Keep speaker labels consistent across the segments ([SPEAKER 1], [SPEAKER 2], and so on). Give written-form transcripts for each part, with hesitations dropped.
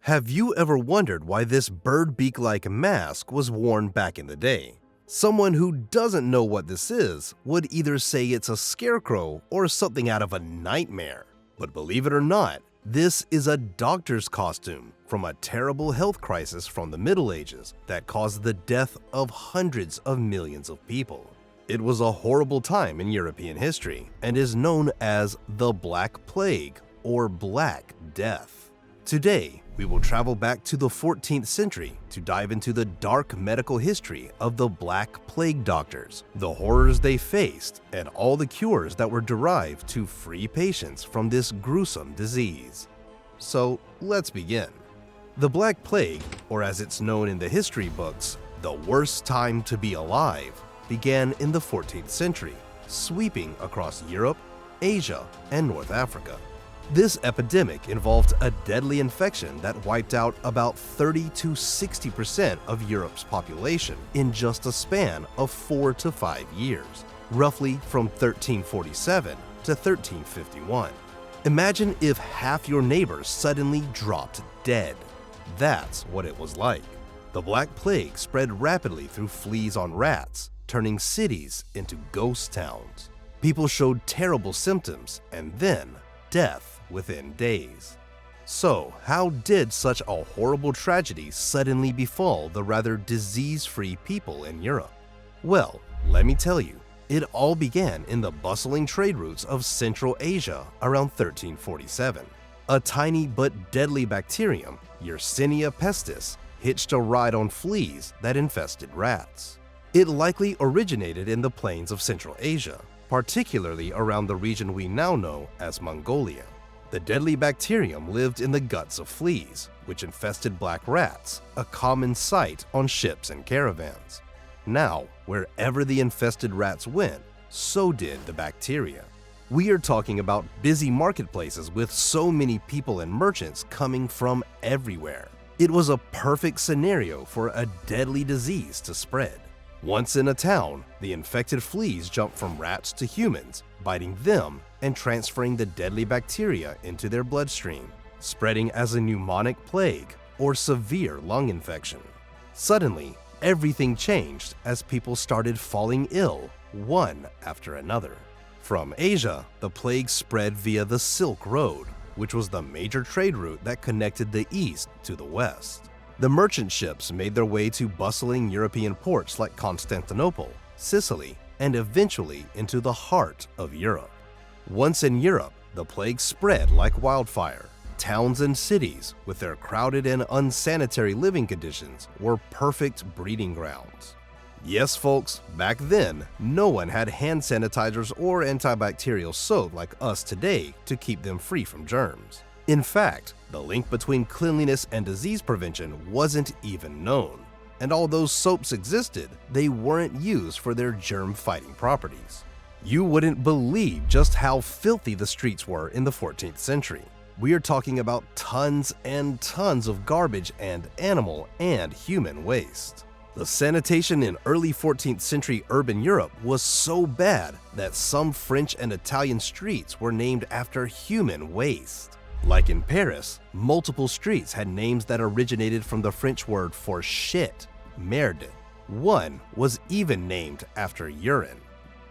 [SPEAKER 1] Have you ever wondered why this bird beak-like mask was worn back in the day? Someone who doesn't know what this is would either say it's a scarecrow or something out of a nightmare. But believe it or not, this is a doctor's costume from a terrible health crisis from the Middle Ages that caused the death of hundreds of millions of people. It was a horrible time in European history and is known as the Black Plague or Black Death. Today, we will travel back to the 14th century to dive into the dark medical history of the Black Plague doctors, the horrors they faced, and all the cures that were derived to free patients from this gruesome disease. So, let's begin. The Black Plague, or as it's known in the history books, the worst time to be alive, began in the 14th century, sweeping across Europe, Asia, and North Africa. This epidemic involved a deadly infection that wiped out about 30 to 60% of Europe's population in just a span of 4 to 5 years, roughly from 1347 to 1351. Imagine if half your neighbors suddenly dropped dead. That's what it was like. The Black Plague spread rapidly through fleas on rats, turning cities into ghost towns. People showed terrible symptoms and then death within days. So, how did such a horrible tragedy suddenly befall the rather disease-free people in Europe? Well, let me tell you, it all began in the bustling trade routes of Central Asia around 1347. A tiny but deadly bacterium, Yersinia pestis, hitched a ride on fleas that infested rats. It likely originated in the plains of Central Asia, particularly around the region we now know as Mongolia. The deadly bacterium lived in the guts of fleas, which infested black rats, a common sight on ships and caravans. Now, wherever the infested rats went, so did the bacteria. We are talking about busy marketplaces with so many people and merchants coming from everywhere. It was a perfect scenario for a deadly disease to spread. Once in a town, the infected fleas jumped from rats to humans, biting them and transferring the deadly bacteria into their bloodstream, spreading as a pneumonic plague or severe lung infection. Suddenly, everything changed as people started falling ill, one after another. From Asia, the plague spread via the Silk Road, which was the major trade route that connected the East to the West. The merchant ships made their way to bustling European ports like Constantinople, Sicily, and eventually into the heart of Europe. Once in Europe, the plague spread like wildfire. Towns and cities, with their crowded and unsanitary living conditions, were perfect breeding grounds. Yes, folks, back then, no one had hand sanitizers or antibacterial soap like us today to keep them free from germs. In fact, the link between cleanliness and disease prevention wasn't even known. And although soaps existed, they weren't used for their germ-fighting properties. You wouldn't believe just how filthy the streets were in the 14th century. We are talking about tons and tons of garbage and animal and human waste. The sanitation in early 14th century urban Europe was so bad that some French and Italian streets were named after human waste. Like in Paris, multiple streets had names that originated from the French word for shit, merde. One was even named after urine.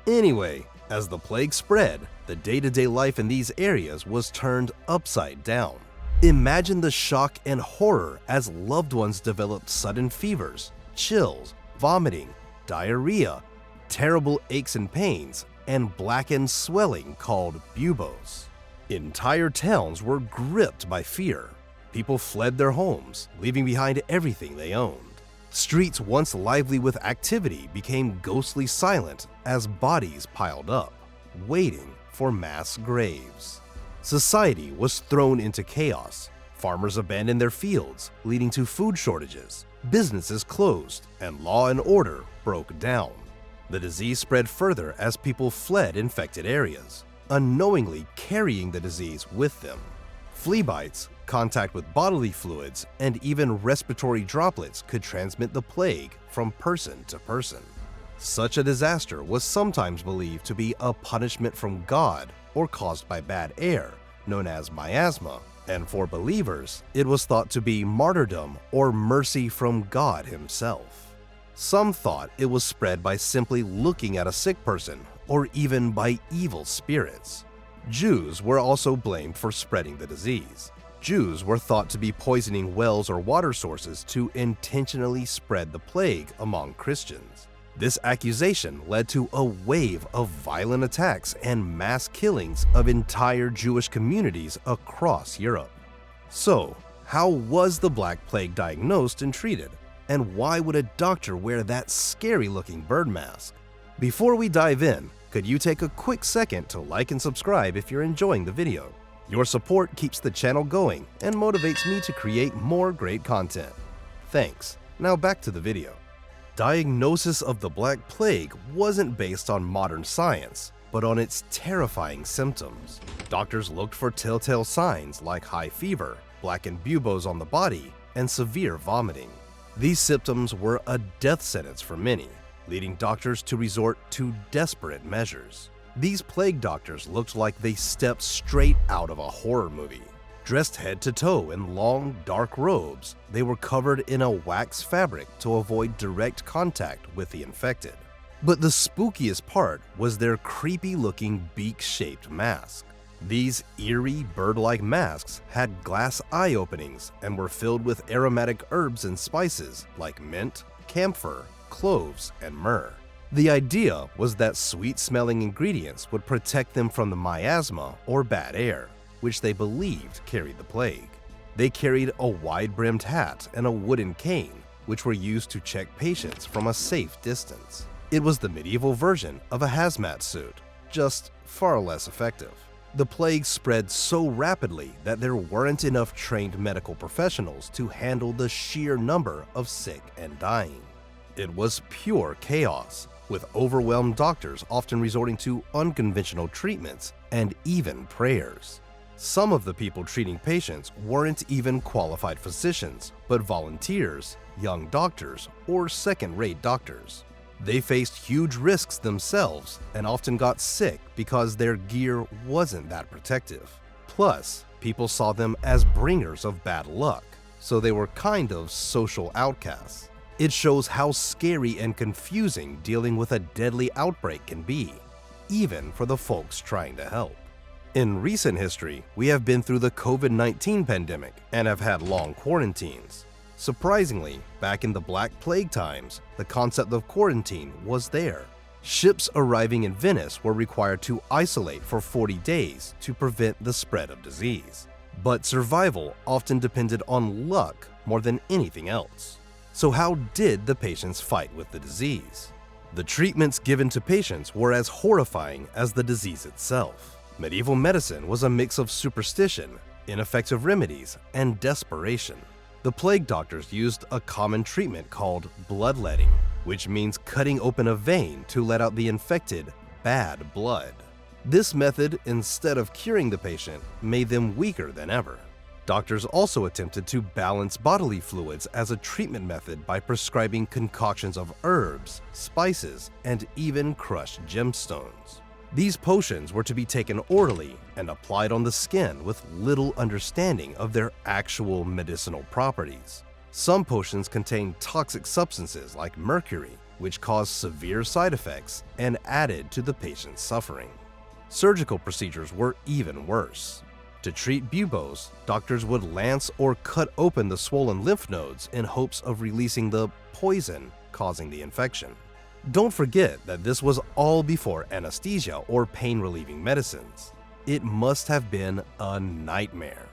[SPEAKER 1] Anyway, as the plague spread, the day-to-day life in these areas was turned upside down. Imagine the shock and horror as loved ones developed sudden fevers, chills, vomiting, diarrhea, terrible aches and pains, and blackened swelling called buboes. Entire towns were gripped by fear. People fled their homes, leaving behind everything they owned. Streets once lively with activity became ghostly silent as bodies piled up, waiting for mass graves. Society was thrown into chaos. Farmers abandoned their fields, leading to food shortages. Businesses closed, and law and order broke down. The disease spread further as people fled infected areas, unknowingly carrying the disease with them. Flea bites, contact with bodily fluids, and even respiratory droplets could transmit the plague from person to person. Such a disaster was sometimes believed to be a punishment from God or caused by bad air, known as miasma, and for believers, it was thought to be martyrdom or mercy from God himself. Some thought it was spread by simply looking at a sick person or even by evil spirits. Jews were also blamed for spreading the disease. Jews were thought to be poisoning wells or water sources to intentionally spread the plague among Christians. This accusation led to a wave of violent attacks and mass killings of entire Jewish communities across Europe. So, how was the Black Plague diagnosed and treated? And why would a doctor wear that scary-looking bird mask? Before we dive in, could you take a quick second to like and subscribe if you're enjoying the video? Your support keeps the channel going and motivates me to create more great content. Thanks. Now back to the video. Diagnosis of the Black Plague wasn't based on modern science, but on its terrifying symptoms. Doctors looked for telltale signs like high fever, blackened buboes on the body, and severe vomiting. These symptoms were a death sentence for many, leading doctors to resort to desperate measures. These plague doctors looked like they stepped straight out of a horror movie. Dressed head to toe in long, dark robes, they were covered in a wax fabric to avoid direct contact with the infected. But the spookiest part was their creepy-looking beak-shaped mask. These eerie, bird-like masks had glass eye openings and were filled with aromatic herbs and spices like mint, camphor, cloves, and myrrh. The idea was that sweet-smelling ingredients would protect them from the miasma or bad air, which they believed carried the plague. They carried a wide-brimmed hat and a wooden cane, which were used to check patients from a safe distance. It was the medieval version of a hazmat suit, just far less effective. The plague spread so rapidly that there weren't enough trained medical professionals to handle the sheer number of sick and dying. It was pure chaos, with overwhelmed doctors often resorting to unconventional treatments and even prayers. Some of the people treating patients weren't even qualified physicians, but volunteers, young doctors, or second-rate doctors. They faced huge risks themselves and often got sick because their gear wasn't that protective. Plus, people saw them as bringers of bad luck, so they were kind of social outcasts. It shows how scary and confusing dealing with a deadly outbreak can be, even for the folks trying to help. In recent history, we have been through the COVID-19 pandemic and have had long quarantines. Surprisingly, back in the Black Plague times, the concept of quarantine was there. Ships arriving in Venice were required to isolate for 40 days to prevent the spread of disease. But survival often depended on luck more than anything else. So how did the patients fight with the disease? The treatments given to patients were as horrifying as the disease itself. Medieval medicine was a mix of superstition, ineffective remedies, and desperation. The plague doctors used a common treatment called bloodletting, which means cutting open a vein to let out the infected, bad blood. This method, instead of curing the patient, made them weaker than ever. Doctors also attempted to balance bodily fluids as a treatment method by prescribing concoctions of herbs, spices, and even crushed gemstones. These potions were to be taken orally and applied on the skin with little understanding of their actual medicinal properties. Some potions contained toxic substances like mercury, which caused severe side effects and added to the patient's suffering. Surgical procedures were even worse. To treat buboes, doctors would lance or cut open the swollen lymph nodes in hopes of releasing the poison causing the infection. Don't forget that this was all before anesthesia or pain-relieving medicines. It must have been a nightmare.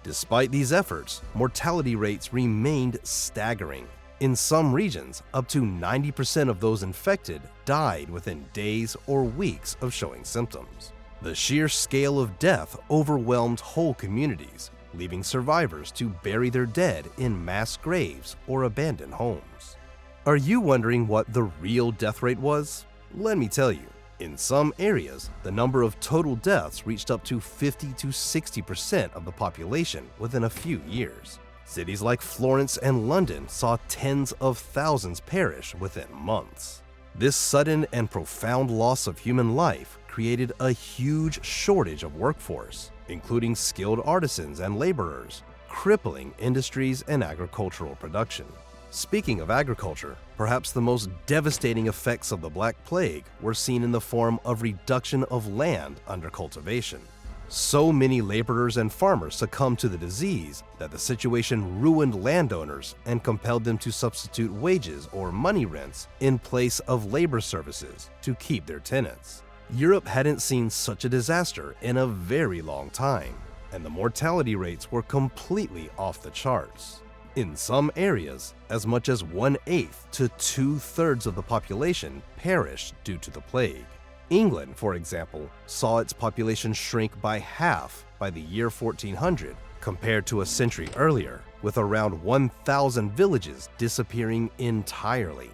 [SPEAKER 1] Despite these efforts, mortality rates remained staggering. In some regions, up to 90% of those infected died within days or weeks of showing symptoms. The sheer scale of death overwhelmed whole communities, leaving survivors to bury their dead in mass graves or abandoned homes. Are you wondering what the real death rate was? Let me tell you. In some areas, the number of total deaths reached up to 50 to 60% of the population within a few years. Cities like Florence and London saw tens of thousands perish within months. This sudden and profound loss of human life created a huge shortage of workforce, including skilled artisans and laborers, crippling industries and agricultural production. Speaking of agriculture, perhaps the most devastating effects of the Black Plague were seen in the form of reduction of land under cultivation. So many laborers and farmers succumbed to the disease that the situation ruined landowners and compelled them to substitute wages or money rents in place of labor services to keep their tenants. Europe hadn't seen such a disaster in a very long time, and the mortality rates were completely off the charts. In some areas, as much as 1/8 to 2/3 of the population perished due to the plague. England, for example, saw its population shrink by half by the year 1400 compared to a century earlier, with around 1,000 villages disappearing entirely.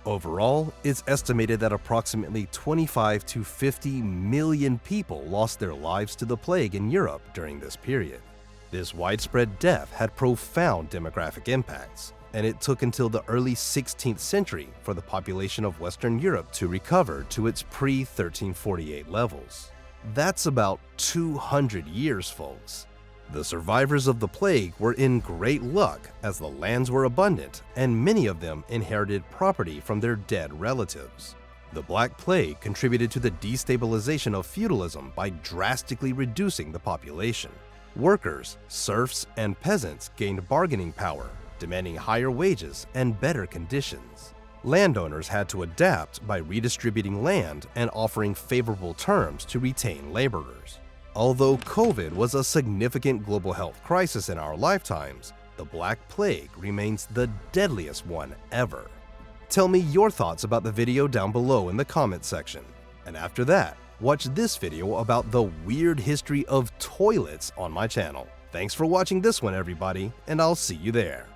[SPEAKER 1] Overall, it's estimated that approximately 25 to 50 million people lost their lives to the plague in Europe during this period. This widespread death had profound demographic impacts, and it took until the early 16th century for the population of Western Europe to recover to its pre-1348 levels. That's about 200 years, folks. The survivors of the plague were in great luck as the lands were abundant and many of them inherited property from their dead relatives. The Black Plague contributed to the destabilization of feudalism by drastically reducing the population. Workers, serfs, and peasants gained bargaining power, demanding higher wages and better conditions. Landowners had to adapt by redistributing land and offering favorable terms to retain laborers. Although COVID was a significant global health crisis in our lifetimes, the Black Plague remains the deadliest one ever. Tell me your thoughts about the video down below in the comment section. And after that, watch this video about the weird history of toilets on my channel. Thanks for watching this one, everybody, and I'll see you there.